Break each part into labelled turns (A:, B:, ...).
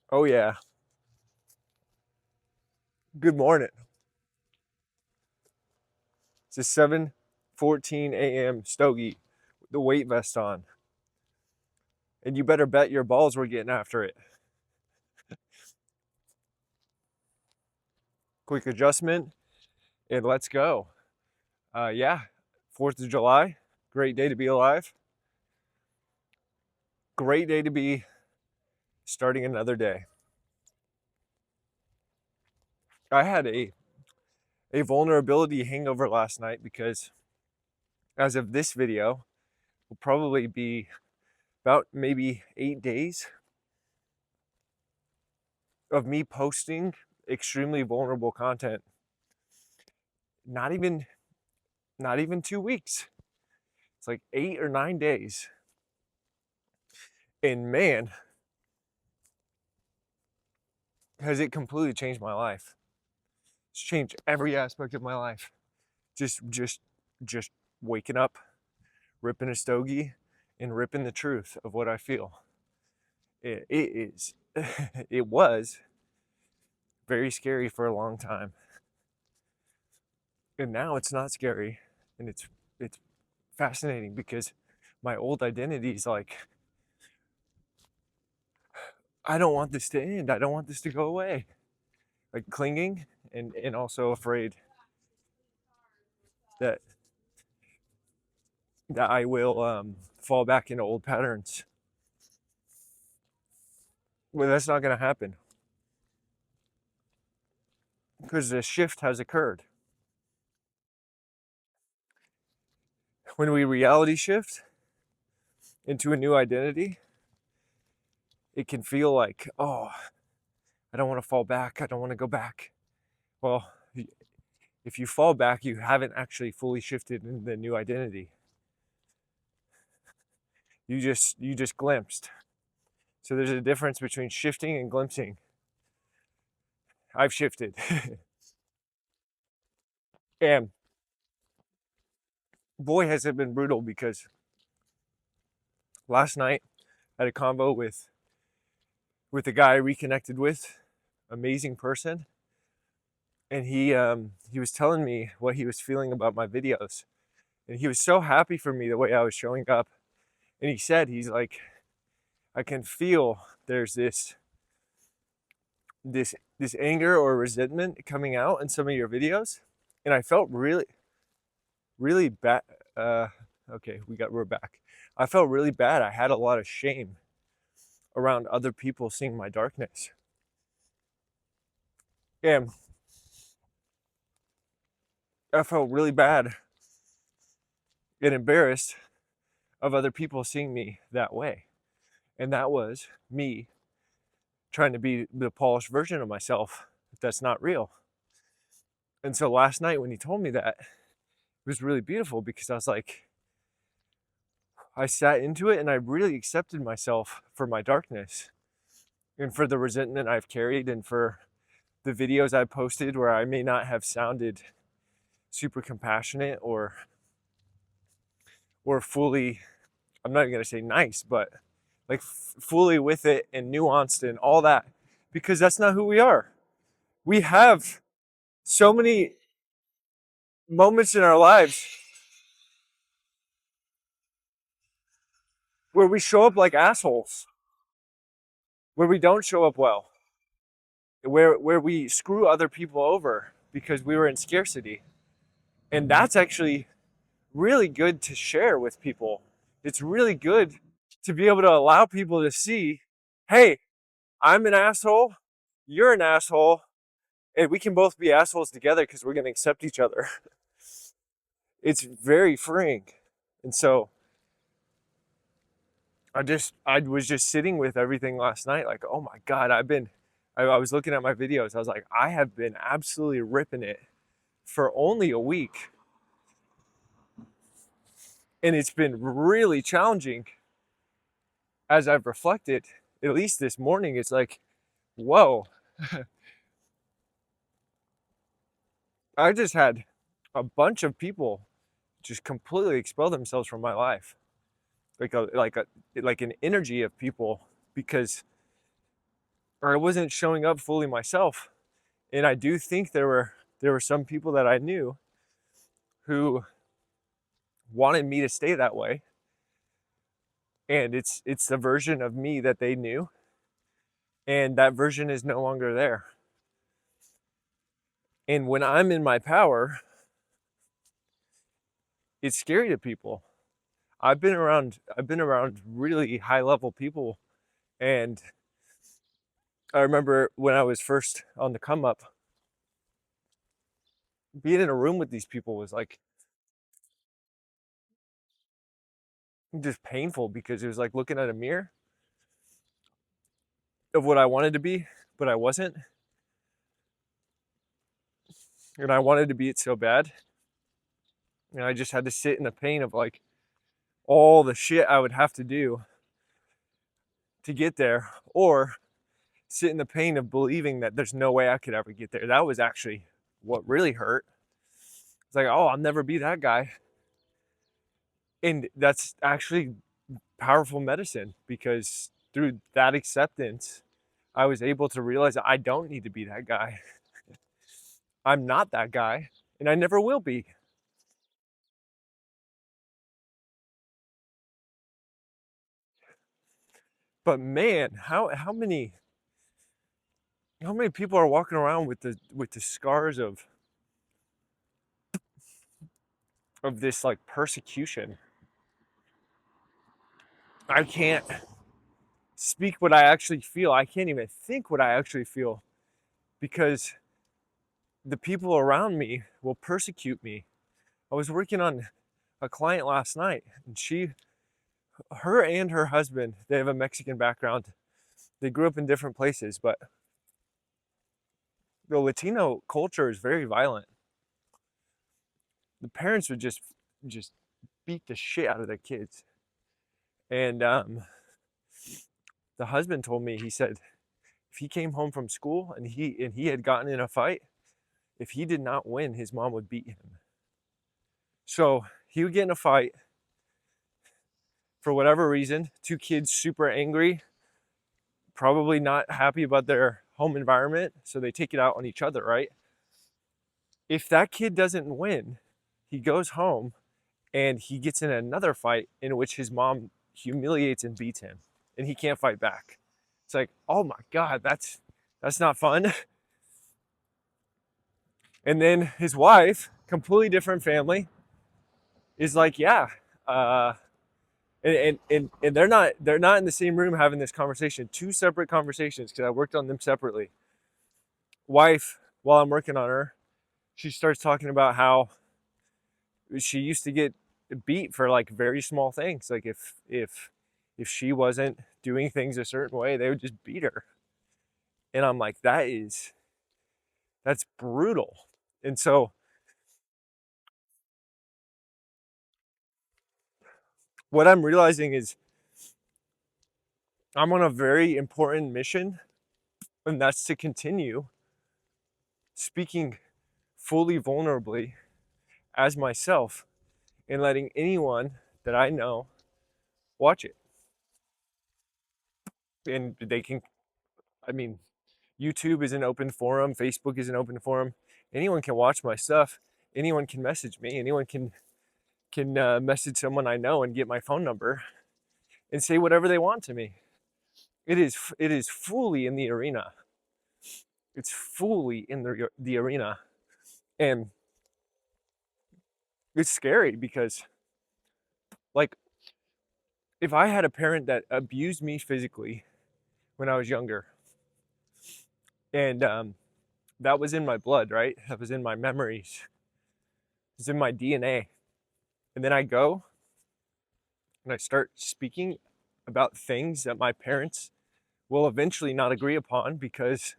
A: Oh yeah. Good morning. It's a 7:14 a.m. stogie with the weight vest on. And you better bet your balls were getting after it. Quick adjustment and let's go. Yeah, 4th of July. Great day to be alive. Great day to be starting another day. I had a vulnerability hangover last night because as of this video, will probably be about maybe 8 days of me posting extremely vulnerable content. Not even 2 weeks. It's like 8 or 9 days. And man, has it completely changed my life. It's changed every aspect of my life. Just waking up, ripping a stogie, and ripping the truth of what I feel. It is, it was very scary for a long time. And now it's not scary. And it's fascinating because my old identity is like, I don't want this to end. I don't want this to go away. Like clinging and also afraid that I will fall back into old patterns. Well, that's not going to happen because the shift has occurred. When we reality shift into a new identity, it can feel like, oh, I don't want to fall back. I don't want to go back. Well, if you fall back, you haven't actually fully shifted into the new identity. You just glimpsed. So there's a difference between shifting and glimpsing. I've shifted. And boy, has it been brutal because last night I had a convo with the guy I reconnected with, amazing person, and he was telling me what he was feeling about my videos, and he was so happy for me the way I was showing up, and he said he's like, I can feel there's this anger or resentment coming out in some of your videos, and I felt really bad. Okay, we're back. I felt really bad. I had a lot of shame around other people seeing my darkness. And I felt really bad and embarrassed of other people seeing me that way. And that was me trying to be the polished version of myself that's not real. And so last night when he told me that, it was really beautiful because I was like, I sat into it and I really accepted myself for my darkness and for the resentment I've carried and for the videos I posted where I may not have sounded super compassionate or fully, I'm not even going to say nice, but like fully with it and nuanced and all that, because that's not who we are. We have so many moments in our lives where we show up like assholes, where we don't show up well, where we screw other people over because we were in scarcity. And that's actually really good to share with people. It's really good to be able to allow people to see, hey, I'm an asshole, you're an asshole, and we can both be assholes together because we're going to accept each other. It's very freeing. And so I was just sitting with everything last night, like, oh my God, I was looking at my videos. I was like, I have been absolutely ripping it for only a week. And it's been really challenging as I've reflected, at least this morning. It's like, whoa, I just had a bunch of people just completely expel themselves from my life. Like an energy of people, because or I wasn't showing up fully myself. And I do think there were some people that I knew who wanted me to stay that way. And it's the version of me that they knew, and that version is no longer there. And when I'm in my power, it's scary to people. I've been around really high level people, and I remember when I was first on the come up, being in a room with these people was like just painful, because it was like looking at a mirror of what I wanted to be, but I wasn't. And I wanted to be it so bad. And I just had to sit in the pain of like all the shit I would have to do to get there, or sit in the pain of believing that there's no way I could ever get there. That was actually what really hurt. It's like, oh, I'll never be that guy. And that's actually powerful medicine, because through that acceptance, I was able to realize that I don't need to be that guy. I'm not that guy, and I never will be. But man, how many people are walking around with the scars of this like persecution? I can't speak what I actually feel. I can't even think what I actually feel, because the people around me will persecute me. I was working on a client last night, and her and her husband, they have a Mexican background. They grew up in different places, but the Latino culture is very violent. The parents would just beat the shit out of their kids. And the husband told me, he said, if he came home from school and he had gotten in a fight, if he did not win, his mom would beat him. So he would get in a fight for whatever reason, two kids super angry, probably not happy about their home environment, so they take it out on each other, right? If that kid doesn't win, he goes home and he gets in another fight in which his mom humiliates and beats him, and he can't fight back. It's like, oh my God, that's not fun. And then his wife, completely different family, is like, yeah, and they're not in the same room having this conversation. Two separate conversations, because I worked on them separately. Wife, while I'm working on her, she starts talking about how she used to get beat for like very small things. Like if she wasn't doing things a certain way, they would just beat her. And I'm like, that's brutal. And so what I'm realizing is I'm on a very important mission, and that's to continue speaking fully vulnerably as myself, and letting anyone that I know watch it. And they can, I mean, YouTube is an open forum, Facebook is an open forum. Anyone can watch my stuff. Anyone can message me. Anyone can message someone I know and get my phone number and say whatever they want to me. It is fully in the arena. It's fully in the arena, and it's scary because, like, if I had a parent that abused me physically when I was younger, and that was in my blood, right? That was in my memories. It's in my DNA. And then I go and I start speaking about things that my parents will eventually not agree upon, because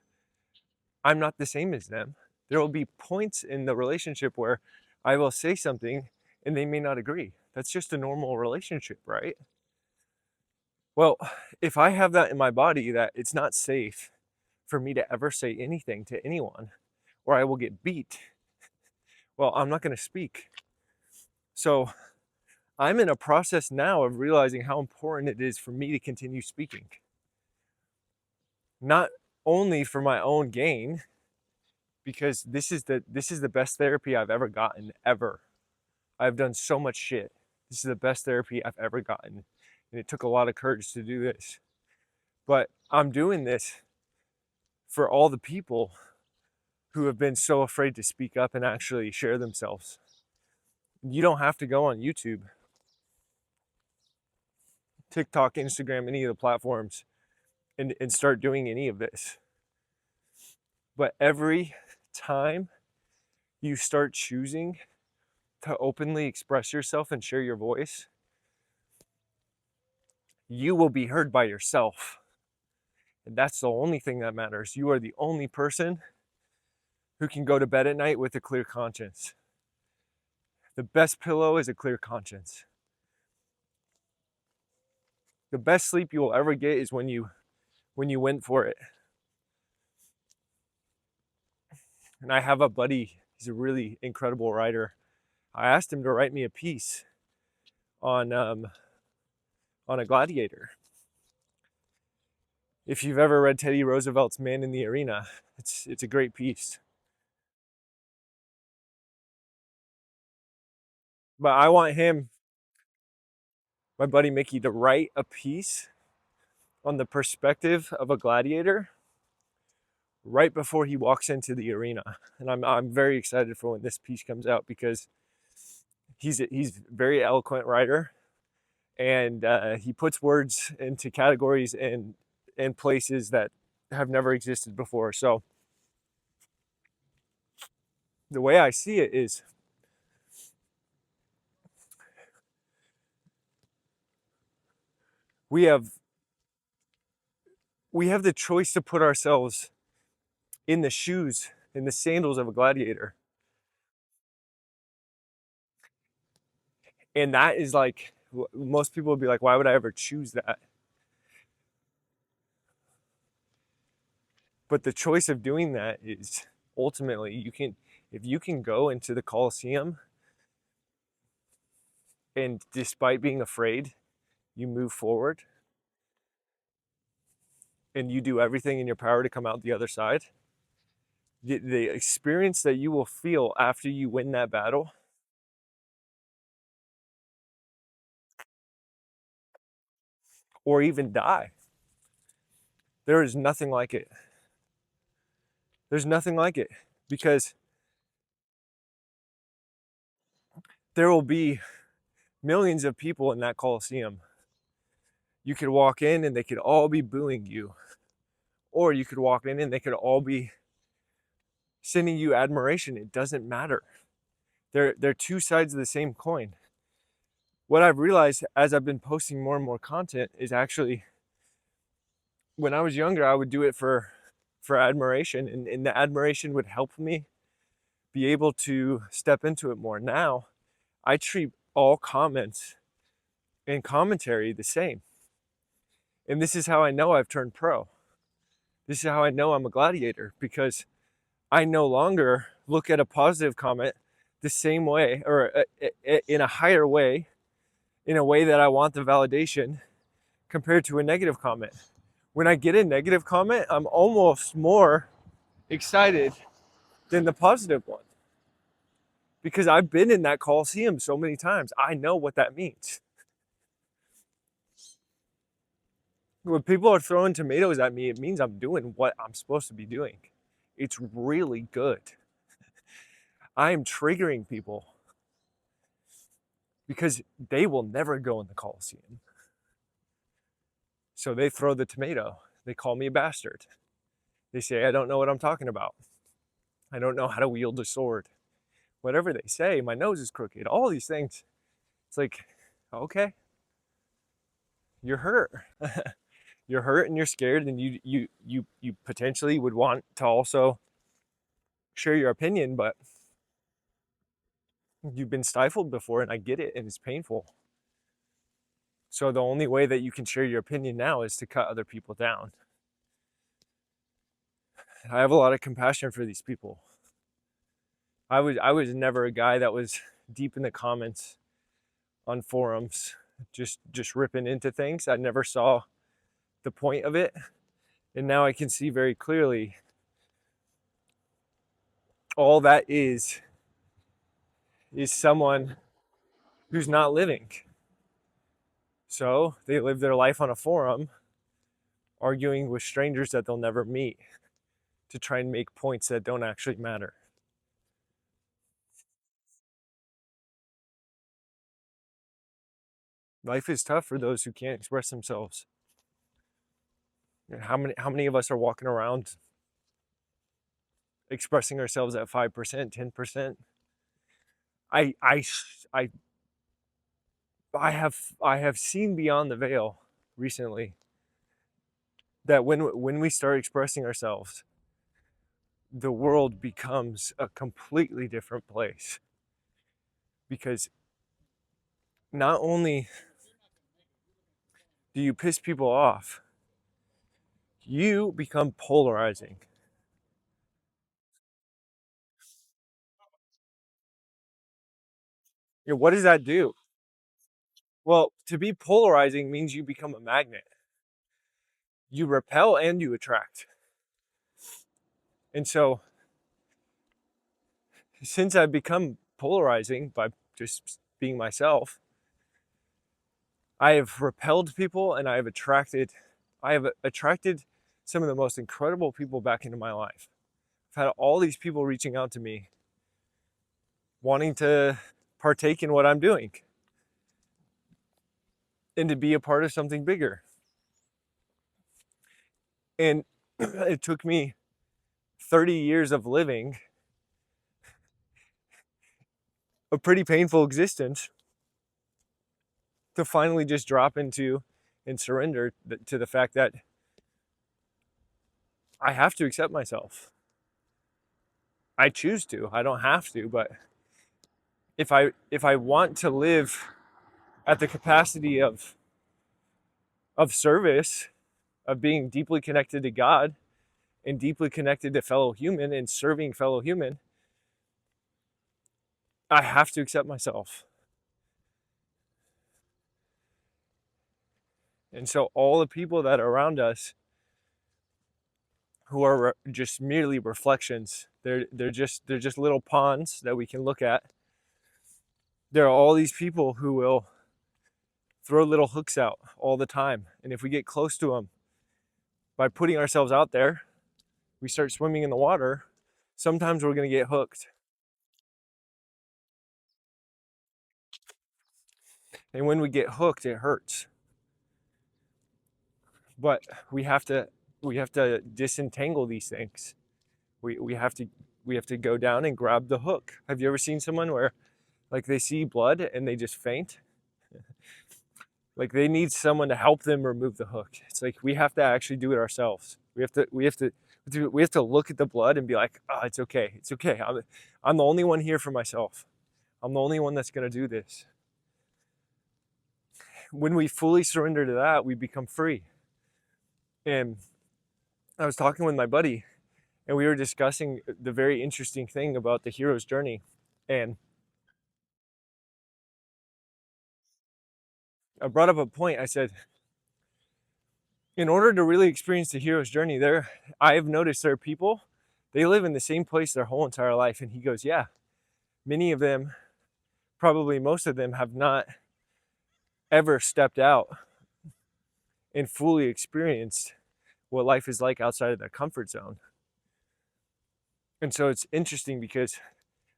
A: I'm not the same as them. There will be points in the relationship where I will say something and they may not agree. That's just a normal relationship, right? Well, if I have that in my body, that it's not safe for me to ever say anything to anyone, or I will get beat, well, I'm not going to speak. So I'm in a process now of realizing how important it is for me to continue speaking. Not only for my own gain, because this is the best therapy I've ever gotten, ever. I've done so much shit. This is the best therapy I've ever gotten. And it took a lot of courage to do this. But I'm doing this for all the people who have been so afraid to speak up and actually share themselves. You don't have to go on YouTube, TikTok, Instagram, any of the platforms and start doing any of this. But every time you start choosing to openly express yourself and share your voice, you will be heard by yourself. And that's the only thing that matters. You are the only person who can go to bed at night with a clear conscience. The best pillow is a clear conscience. The best sleep you will ever get is when you went for it. And I have a buddy, he's a really incredible writer. I asked him to write me a piece on a gladiator. If you've ever read Teddy Roosevelt's Man in the Arena, it's a great piece. But I want him, my buddy Mickey, to write a piece on the perspective of a gladiator right before he walks into the arena. And I'm very excited for when this piece comes out, because he's a very eloquent writer, and he puts words into categories and places that have never existed before. So the way I see it is, we have the choice to put ourselves in the shoes, in the sandals of a gladiator. And that is like, most people would be like, why would I ever choose that? But the choice of doing that is, ultimately, if you can go into the Colosseum and, despite being afraid, you move forward and you do everything in your power to come out the other side, the experience that you will feel after you win that battle or even die, there is nothing like it. There's nothing like it, because there will be millions of people in that Coliseum. You could walk in and they could all be booing you, or you could walk in and they could all be sending you admiration. It doesn't matter. They're two sides of the same coin. What I've realized as I've been posting more and more content is, actually, when I was younger, I would do it for admiration, and the admiration would help me be able to step into it more. Now, I treat all comments and commentary the same. And this is how I know I've turned pro. This is how I know I'm a gladiator, because I no longer look at a positive comment the same way, or in a higher way, in a way that I want the validation, compared to a negative comment. When I get a negative comment, I'm almost more excited than the positive one, because I've been in that Coliseum so many times. I know what that means. When people are throwing tomatoes at me, it means I'm doing what I'm supposed to be doing. It's really good. I am triggering people, because they will never go in the Coliseum. So they throw the tomato. They call me a bastard. They say I don't know what I'm talking about. I don't know how to wield a sword. Whatever they say, my nose is crooked. All these things. It's like, okay, you're hurt. You're hurt and you're scared, and you potentially would want to also share your opinion, but you've been stifled before, and I get it, and it's painful. So the only way that you can share your opinion now is to cut other people down. I have a lot of compassion for these people. I was never a guy that was deep in the comments on forums, just ripping into things. I never saw the point of it. And now I can see very clearly all that is someone who's not living. So they live their life on a forum, arguing with strangers that they'll never meet to try and make points that don't actually matter. Life is tough for those who can't express themselves. And how many of us are walking around expressing ourselves at 5%, 10%? I have seen beyond the veil recently that when we start expressing ourselves, the world becomes a completely different place. Because not only do you piss people off, you become polarizing. You know, what does that do? Well, to be polarizing means you become a magnet. You repel and you attract. And so, since I've become polarizing by just being myself, I have repelled people and I have attracted some of the most incredible people back into my life. I've had all these people reaching out to me, wanting to partake in what I'm doing and to be a part of something bigger. And it took me 30 years of living a pretty painful existence to finally just drop into and surrender to the fact that I have to accept myself. I choose to. I don't have to, but if I want to live at the capacity of service, of being deeply connected to God and deeply connected to fellow human and serving fellow human, I have to accept myself. And so all the people that are around us who are just merely reflections, they're just little ponds that we can look at. There are all these people who will throw little hooks out all the time. And if we get close to them by putting ourselves out there, we start swimming in the water, sometimes we're going to get hooked. And when we get hooked, it hurts. But we have to disentangle these things. We have to go down and grab the hook. Have you ever seen someone where like they see blood and they just faint? Like they need someone to help them remove the hook. It's like we have to actually do it ourselves. We have to look at the blood and be like, oh, it's okay. It's okay. I'm the only one here for myself. I'm the only one that's going to do this. When we fully surrender to that, we become free. And I was talking with my buddy and we were discussing the very interesting thing about the hero's journey. And I brought up a point. I said, in order to really experience the hero's journey, I have noticed there are people, they live in the same place their whole entire life. And he goes, yeah, many of them, probably most of them, have not ever stepped out and fully experienced what life is like outside of their comfort zone. And so it's interesting because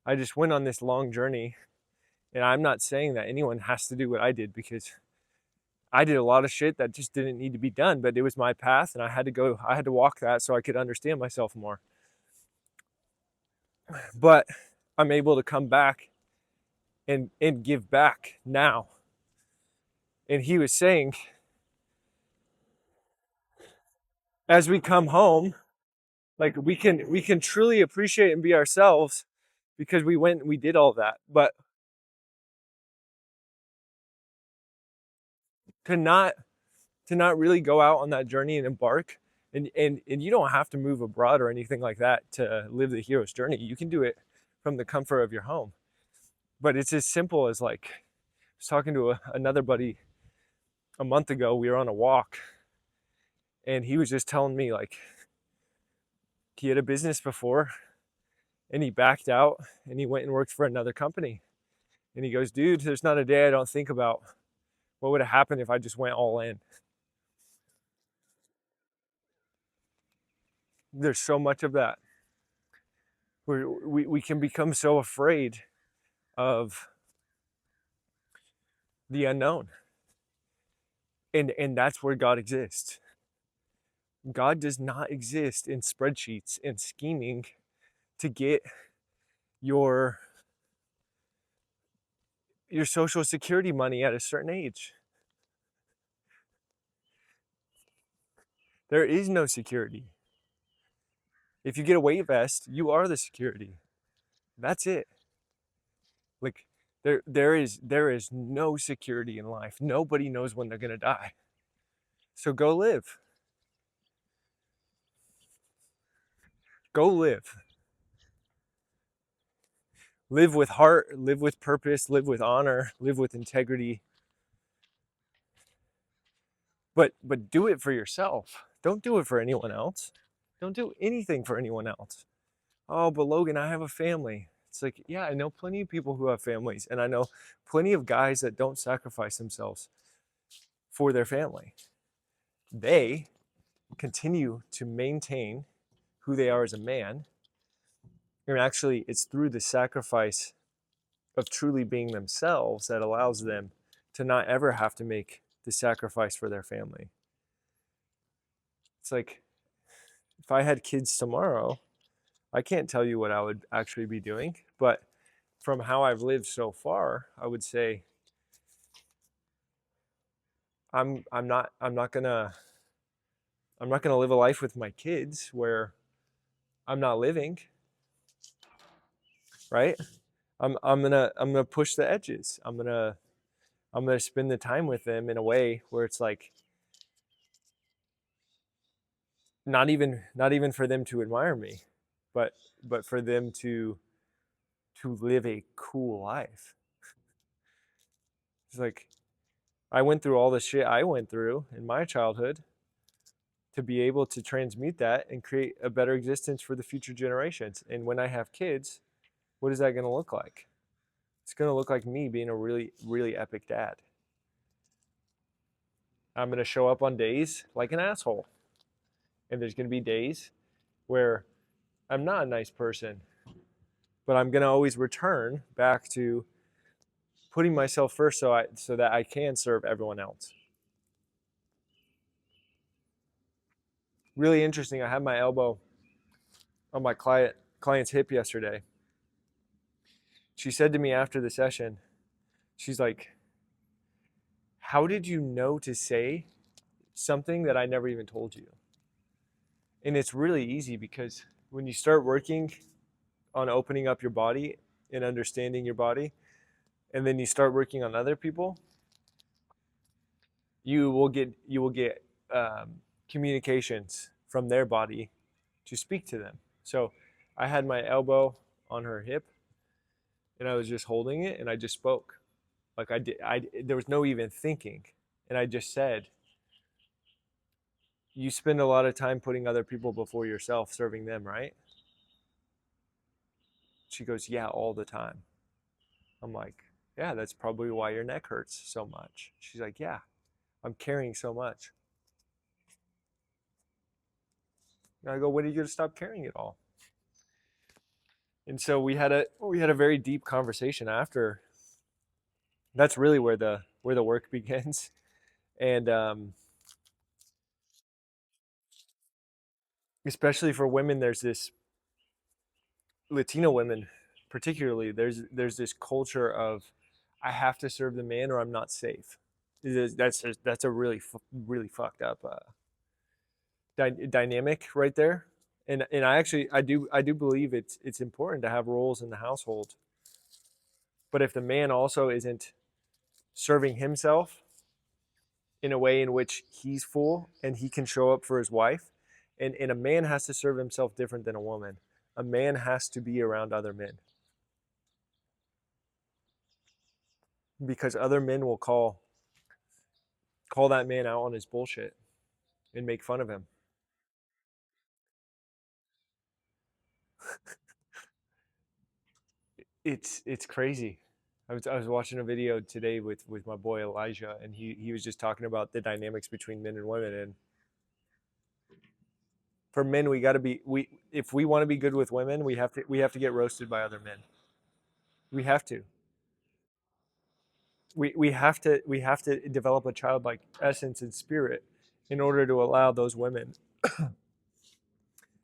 A: I just went on this long journey, and I'm not saying that anyone has to do what I did, because I did a lot of shit that just didn't need to be done, but it was my path and I had to walk that so I could understand myself more. But I'm able to come back and give back now. And he was saying, as we come home, like we can truly appreciate and be ourselves because we went and we did all that. But to not really go out on that journey and embark, and you don't have to move abroad or anything like that to live the hero's journey. You can do it from the comfort of your home. But it's as simple as, like, I was talking to another buddy a month ago. We were on a walk And he was just telling me, like, he had a business before and he backed out and he went and worked for another company. And he goes, dude, there's not a day I don't think about what would have happened if I just went all in. There's so much of that. We can become so afraid of the unknown. And that's where God exists. God does not exist in spreadsheets and scheming to get your social security money at a certain age. There is no security. If you get a weight vest, you are the security. That's it. Like there is no security in life. Nobody knows when they're gonna die. So go live. Go live. Live with heart, live with purpose, live with honor, live with integrity. But do it for yourself. Don't do it for anyone else. Don't do anything for anyone else. Oh, but Logan, I have a family. It's like, yeah, I know plenty of people who have families, and I know plenty of guys that don't sacrifice themselves for their family. They continue to maintain who they are as a man. And actually, it's through the sacrifice of truly being themselves that allows them to not ever have to make the sacrifice for their family. It's like, if I had kids tomorrow, I can't tell you what I would actually be doing, but from how I've lived so far, I would say I'm not gonna live a life with my kids where I'm not living, right? I'm gonna push the edges. I'm gonna spend the time with them in a way where it's like not even for them to admire me, but for them to live a cool life. It's like, I went through all the shit I went through in my childhood to be able to transmute that and create a better existence for the future generations. And when I have kids, what is that going to look like? It's going to look like me being a really, really epic dad. I'm going to show up on days like an asshole. And there's going to be days where I'm not a nice person, but I'm going to always return back to putting myself first so that I can serve everyone else. Really interesting. I had my elbow on my client's hip yesterday. She said to me after the session, she's like, how did you know to say something that I never even told you? And it's really easy, because when you start working on opening up your body and understanding your body, and then you start working on other people, you will get communications from their body to speak to them. So I had my elbow on her hip, and I was just holding it, and I just spoke. Like, there was no even thinking, and I just said, you spend a lot of time putting other people before yourself, serving them, right? She goes, yeah, all the time. I'm like, yeah, that's probably why your neck hurts so much. She's like, yeah, I'm carrying so much. And I go, when are you going to stop carrying it all? And so we had a very deep conversation after. That's really where the work begins. And especially for women, there's this, Latino women particularly, there's this culture of, I have to serve the man or I'm not safe. That's a really fucked up dynamic right there. And I do believe it's important to have roles in the household. But if the man also isn't serving himself in a way in which he's full and he can show up for his wife, and a man has to serve himself different than a woman. A man has to be around other men, because other men will call that man out on his bullshit. and make fun of him. It's crazy. I was watching a video today with my boy Elijah, and he was just talking about the dynamics between men and women. And for men, we got to be we if we want to be good with women, we have to get roasted by other men. We have to. We have to develop a childlike essence and spirit in order to allow those women,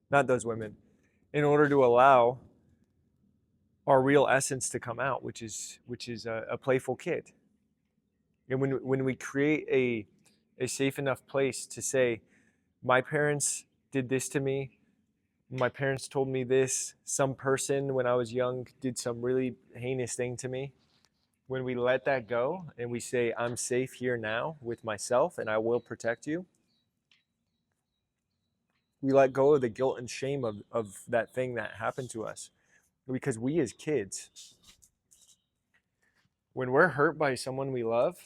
A: not those women, in order to allow our real essence to come out, which is a playful kid. And when we create a safe enough place to say, my parents did this to me, my parents told me this, some person when I was young did some really heinous thing to me. When we let that go and we say, I'm safe here now with myself and I will protect you, we let go of the guilt and shame of that thing that happened to us. Because we as kids, when we're hurt by someone we love,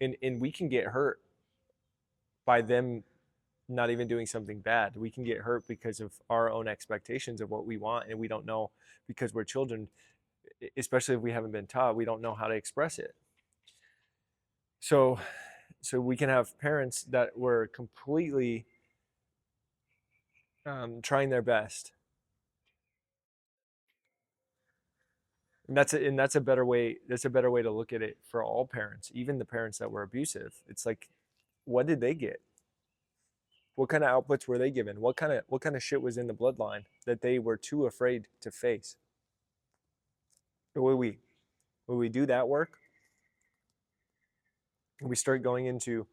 A: and we can get hurt by them not even doing something bad. We can get hurt because of our own expectations of what we want, and we don't know, because we're children, especially if we haven't been taught, we don't know how to express it. So we can have parents that were completely trying their best, and that's a better way. That's a better way to look at it for all parents, even the parents that were abusive. It's like, what did they get? What kind of outputs were they given? What kind of shit was in the bloodline that they were too afraid to face? Will we do that work? We start going into,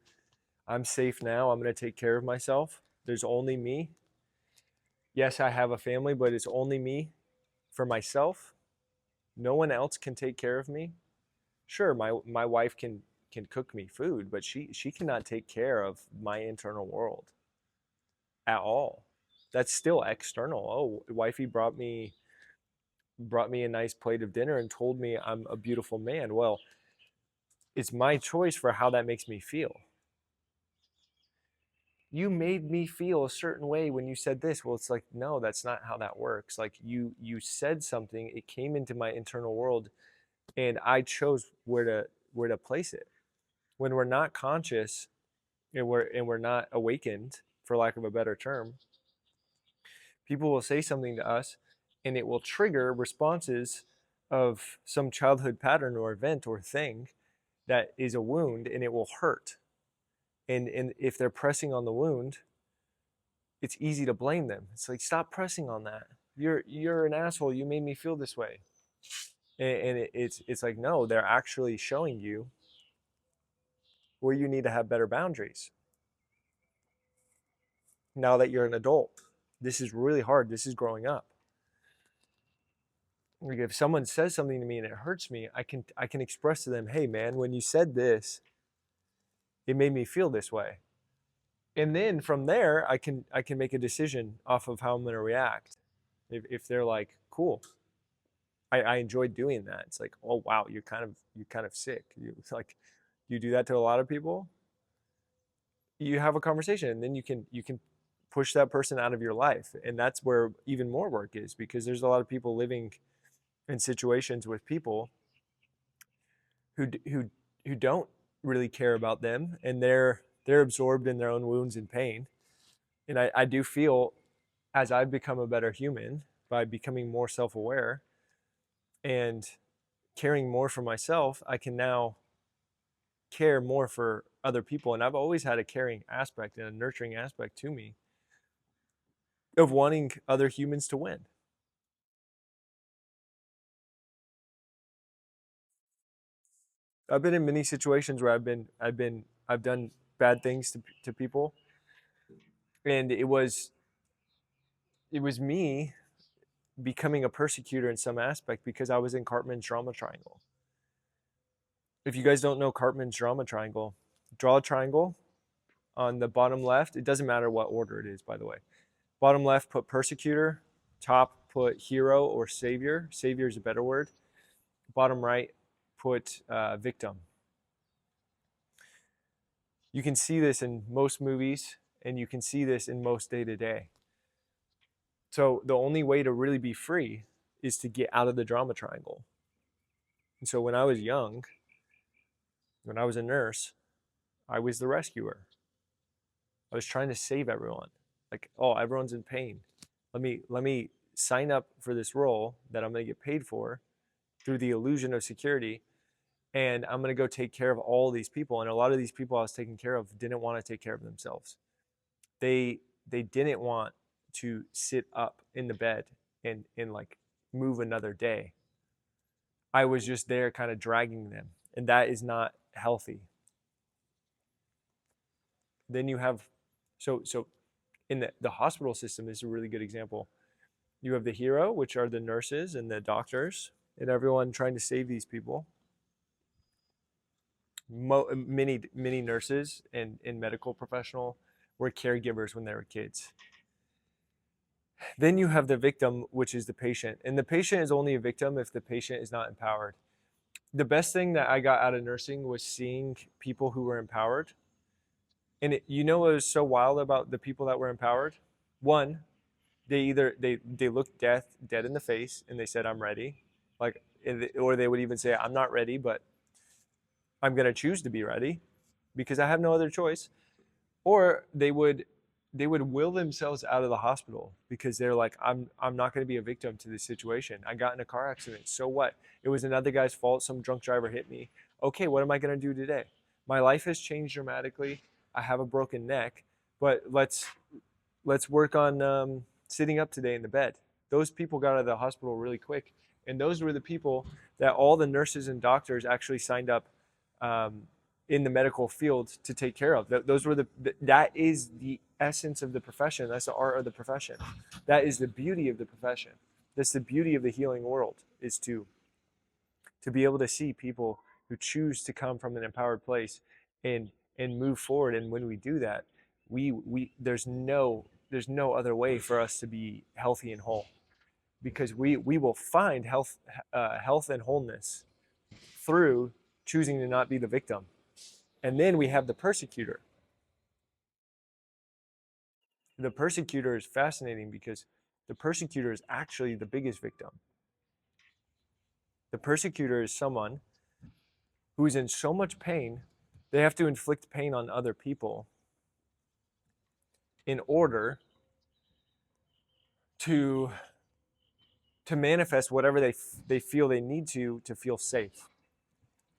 A: I'm safe now, I'm going to take care of myself, there's only me. Yes, I have a family, but it's only me for myself. No one else can take care of me. Sure, my wife can cook me food, but she cannot take care of my internal world at all. That's still external. Oh, wifey brought me a nice plate of dinner and told me I'm a beautiful man. Well, it's my choice for how that makes me feel. You made me feel a certain way when you said this. Well, it's like, no, that's not how that works. Like, you said something, it came into my internal world, and I chose where to place it. When we're not conscious, and we're not awakened, for lack of a better term, people will say something to us, and it will trigger responses of some childhood pattern or event or thing that is a wound, and it will hurt. And if they're pressing on the wound, it's easy to blame them. It's like, stop pressing on that. You're an asshole. You made me feel this way. And it's like, no, they're actually showing you where you need to have better boundaries. Now that you're an adult, this is really hard. This is growing up. Like, if someone says something to me and it hurts me, I can express to them, hey man, when you said this, it made me feel this way. And then from there, I can make a decision off of how I'm going to react. If they're like, cool, I enjoyed doing that. It's like, oh wow, you're kind of sick. It's like, you do that to a lot of people. You have a conversation, and then you can push that person out of your life, and that's where even more work is, because there's a lot of people living in situations with people who don't really care about them, and they're absorbed in their own wounds and pain. And I do feel, as I've become a better human by becoming more self-aware and caring more for myself, I can now care more for other people. And I've always had a caring aspect and a nurturing aspect to me of wanting other humans to win. I've been in many situations where I've done bad things to people, and it was me becoming a persecutor in some aspect because I was in Cartman's drama triangle. If you guys don't know Cartman's drama triangle, draw a triangle on the bottom left. It doesn't matter what order it is, by the way. Bottom left, put persecutor. Top, put hero or savior. Savior is a better word. Bottom right, put victim. You can see this in most movies And you can see this in most day to day. So the only way to really be free is to get out of the drama triangle. And so when I was young, when I was a nurse, I was the rescuer. I was trying to save everyone. Like, oh, everyone's in pain. Let me sign up for this role that I'm going to get paid for through the illusion of security, and I'm going to go take care of all these people. And a lot of these people I was taking care of didn't want to take care of themselves. They didn't want to sit up in the bed and like move another day. I was just there kind of dragging them, and that is not healthy. Then you have so in the hospital system, this is a really good example. You have the hero, which are the nurses and the doctors and everyone trying to save these people. Many nurses and medical professional were caregivers when they were kids. Then you have the victim, which is the patient. And the patient is only a victim if the patient is not empowered. The best thing that I got out of nursing was seeing people who were empowered. And what was so wild about the people that were empowered? One, they looked dead in the face and they said, I'm ready. Like, or they would even say, I'm not ready, but I'm going to choose to be ready because I have no other choice. Or they would will themselves out of the hospital because they're like, I'm not going to be a victim to this situation. I got in a car accident. So what? It was another guy's fault. Some drunk driver hit me. Okay, what am I going to do today? My life has changed dramatically. I have a broken neck, but let's work on sitting up today in the bed. Those people got out of the hospital really quick, and those were the people that all the nurses and doctors actually signed up in the medical field to take care of. Those were that is the essence of the profession. That's the art of the profession. That is the beauty of the profession. That's the beauty of the healing world, is to be able to see people who choose to come from an empowered place and move forward. And when we do that, we there's no other way for us to be healthy and whole, because we will find health and wholeness through choosing to not be the victim. And then we have the persecutor. The persecutor is fascinating because the persecutor is actually the biggest victim. The persecutor is someone who is in so much pain, they have to inflict pain on other people in order to manifest whatever they feel they need to feel safe.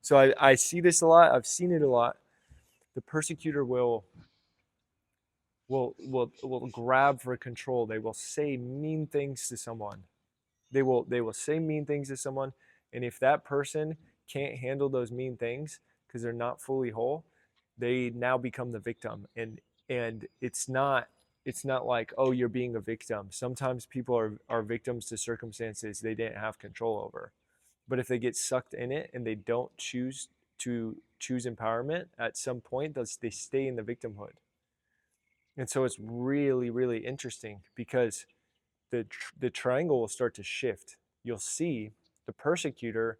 A: So I see this a lot. I've seen it a lot. The persecutor will grab for control. They will say mean things to someone. They will say mean things to someone, and if that person can't handle those mean things because they're not fully whole, they now become the victim. And it's not like, oh, you're being a victim. Sometimes people are victims to circumstances they didn't have control over. But if they get sucked in it and they don't choose empowerment, at some point they stay in the victimhood. And so it's really, really interesting because the triangle will start to shift. You'll see the persecutor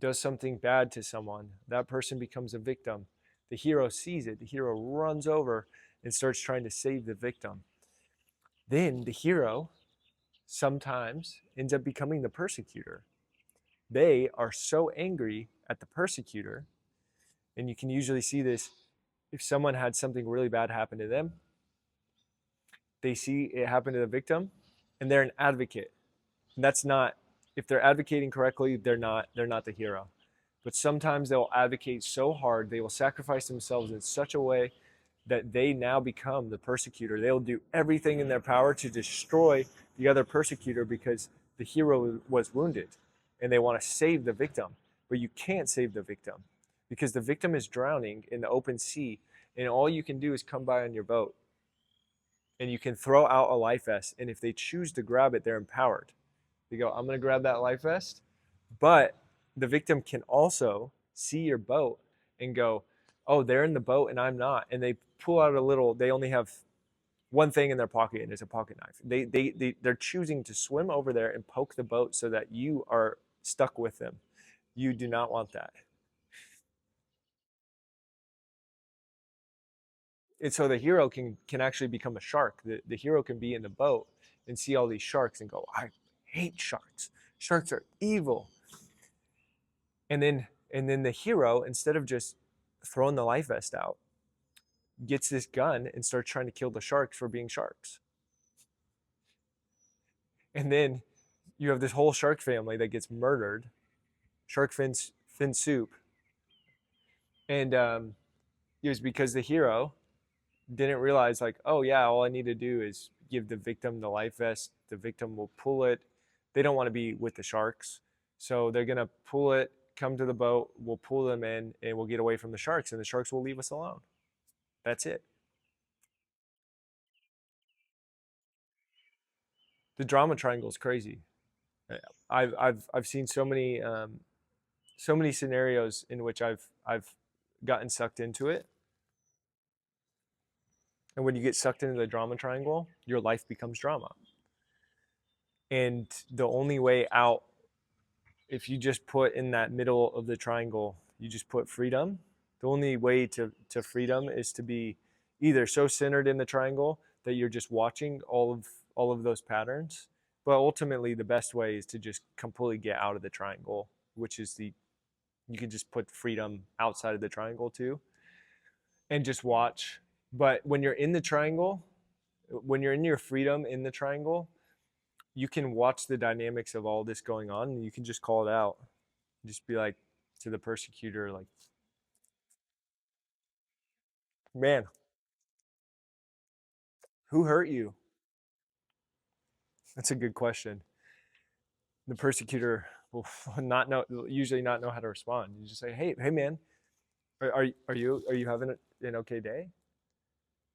A: does something bad to someone. That person becomes a victim. The hero sees it. The hero runs over and starts trying to save the victim. Then the hero sometimes ends up becoming the persecutor. They are so angry at the persecutor, and you can usually see this if someone had something really bad happen to them. They see it happen to the victim, and they're an advocate. And that's not, if they're advocating correctly, they're not the hero. But sometimes they'll advocate so hard, they will sacrifice themselves in such a way that they now become the persecutor. They'll do everything in their power to destroy the other persecutor because the hero was wounded, and they want to save the victim. But you can't save the victim because the victim is drowning in the open sea, and all you can do is come by on your boat, and you can throw out a life vest, and if they choose to grab it, they're empowered. They go, I'm going to grab that life vest. But the victim can also see your boat and go, oh, they're in the boat and I'm not. And they pull out they only have one thing in their pocket, and it's a pocket knife. They're choosing to swim over there and poke the boat so that you are stuck with them. You do not want that. And so the hero can actually become a shark. The hero can be in the boat and see all these sharks and go, I hate sharks. Sharks are evil. And then the hero, instead of just throwing the life vest out, gets this gun and starts trying to kill the sharks for being sharks. And then you have this whole shark family that gets murdered, shark fin soup, and it was because the hero didn't realize, like, oh yeah, all I need to do is give the victim the life vest. The victim will pull it. They don't want to be with the sharks, so they're gonna pull it, come to the boat, we'll pull them in, and we'll get away from the sharks, and the sharks will leave us alone. That's it. The drama triangle is crazy. I've seen so many scenarios in which I've gotten sucked into it. And when you get sucked into the drama triangle, your life becomes drama. And the only way out, if you just put in that middle of the triangle, you just put freedom. The only way to freedom is to be either so centered in the triangle that you're just watching all of those patterns. But ultimately, the best way is to just completely get out of the triangle, which is you can just put freedom outside of the triangle too, and just watch. But when you're in the triangle, when you're in your freedom in the triangle, you can watch the dynamics of all this going on, and you can just call it out. Just be like to the persecutor, like, man, who hurt you? That's a good question. The persecutor will not know, usually not know how to respond. You just say, hey man, are you having an okay day?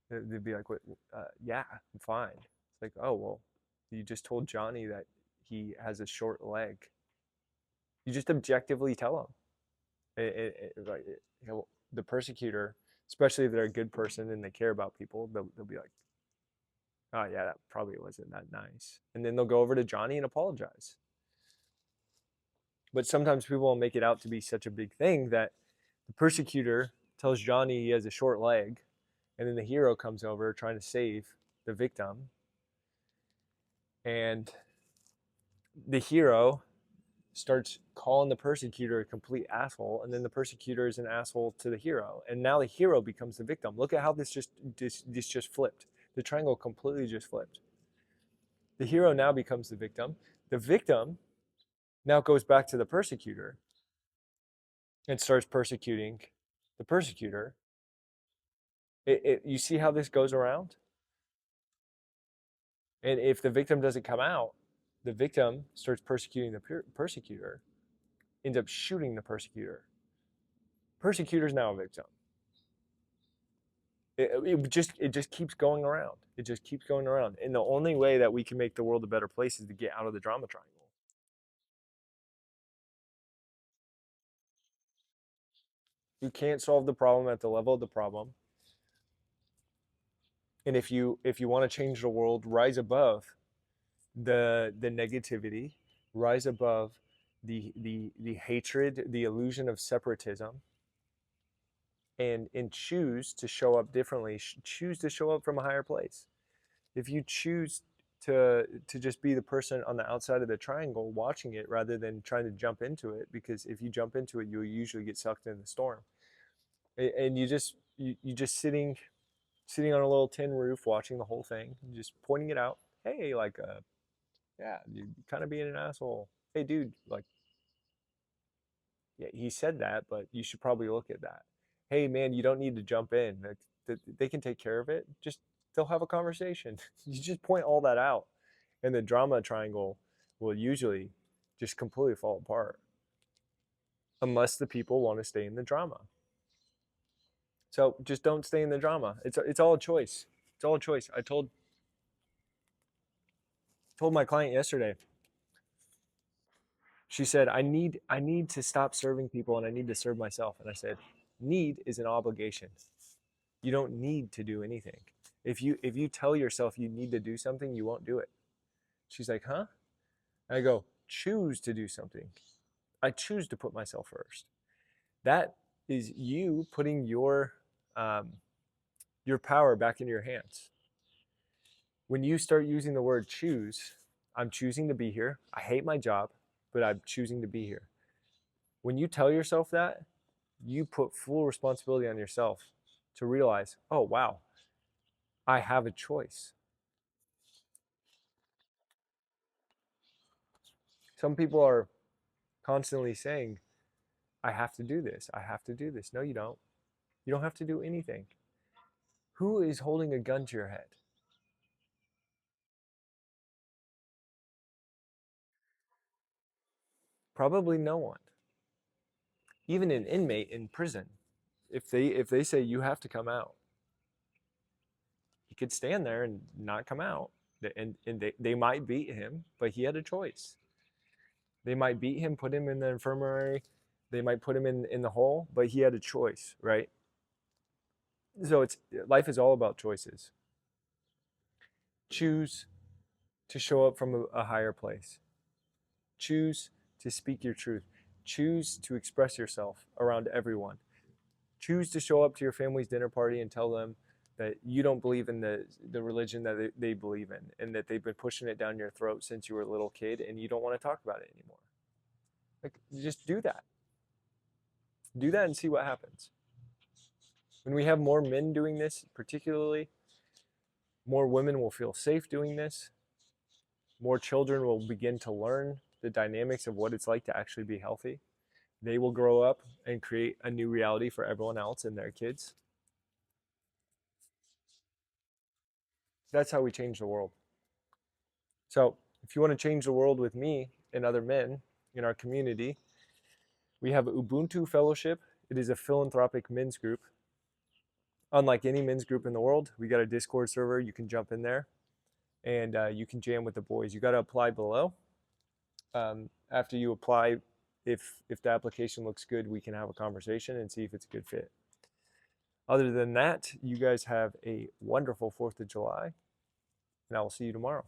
A: They'd be like, what? Yeah, I'm fine. It's like, oh well, you just told Johnny that he has a short leg. You just objectively tell him. Like, the persecutor, especially if they're a good person and they care about people, they'll be like, oh yeah, that probably wasn't that nice, and then they'll go over to Johnny and apologize. But sometimes people will make it out to be such a big thing that the persecutor tells Johnny he has a short leg, and then the hero comes over trying to save the victim, and the hero starts calling the persecutor a complete asshole, and then the persecutor is an asshole to the hero, and now the hero becomes the victim. Look at how this just flipped. The triangle completely just flipped. The hero now becomes the victim. The victim now goes back to the persecutor and starts persecuting the persecutor. You see how this goes around? And if the victim doesn't come out, the victim starts persecuting the persecutor, ends up shooting the persecutor. Persecutor's now a victim. It just keeps going around. It just keeps going around. And the only way that we can make the world a better place is to get out of the drama triangle. You can't solve the problem at the level of the problem. And if you want to change the world, rise above the negativity, rise above the hatred, the illusion of separatism, and choose to show up differently, choose to show up from a higher place. If you choose to just be the person on the outside of the triangle watching it rather than trying to jump into it, because if you jump into it, you'll usually get sucked in the storm. And you just sitting on a little tin roof watching the whole thing, just pointing it out. Hey, like, yeah, you're kind of being an asshole. Hey dude, like, yeah, he said that, but you should probably look at that. Hey man, you don't need to jump in. They can take care of it. Just they'll have a conversation. You just point all that out, and the drama triangle will usually just completely fall apart unless the people want to stay in the drama. So just don't stay in the drama. It's all a choice. It's all a choice. I told my client yesterday. She said, I need to stop serving people and I need to serve myself. And I said, need is an obligation. You don't need to do anything. If you tell yourself you need to do something, you won't do it. She's like, huh? I go, choose to do something. I choose to put myself first. That is you putting your your power back in your hands. When you start using the word choose, I'm choosing to be here. I hate my job, but I'm choosing to be here. When you tell yourself that, you put full responsibility on yourself to realize, oh, wow, I have a choice. Some people are constantly saying, I have to do this. I have to do this. No, you don't. You don't have to do anything. Who is holding a gun to your head? Probably no one. Even an inmate in prison, if they say you have to come out, he could stand there and not come out. And they might beat him, but he had a choice. They might beat him, put him in the infirmary, they might put him in the hole, but he had a choice, right? So it's life is all about choices. Choose to show up from a higher place. Choose to speak your truth. Choose to express yourself around everyone. Choose to show up to your family's dinner party and tell them that you don't believe in the religion that they believe in, and that they've been pushing it down your throat since you were a little kid and you don't want to talk about it anymore. Like, just do that. Do that and see what happens. When we have more men doing this, particularly, more women will feel safe doing this. More children will begin to learn the dynamics of what it's like to actually be healthy. They will grow up and create a new reality for everyone else and their kids. That's how we change the world. So, if you want to change the world with me and other men in our community, we have Ubuntu Fellowship. It is a philanthropic men's group. Unlike any men's group in the world, we got a Discord server. You can jump in there and you can jam with the boys. You got to apply below. After you apply, if the application looks good, we can have a conversation and see if it's a good fit. Other than that, you guys have a wonderful 4th of July, and I will see you tomorrow.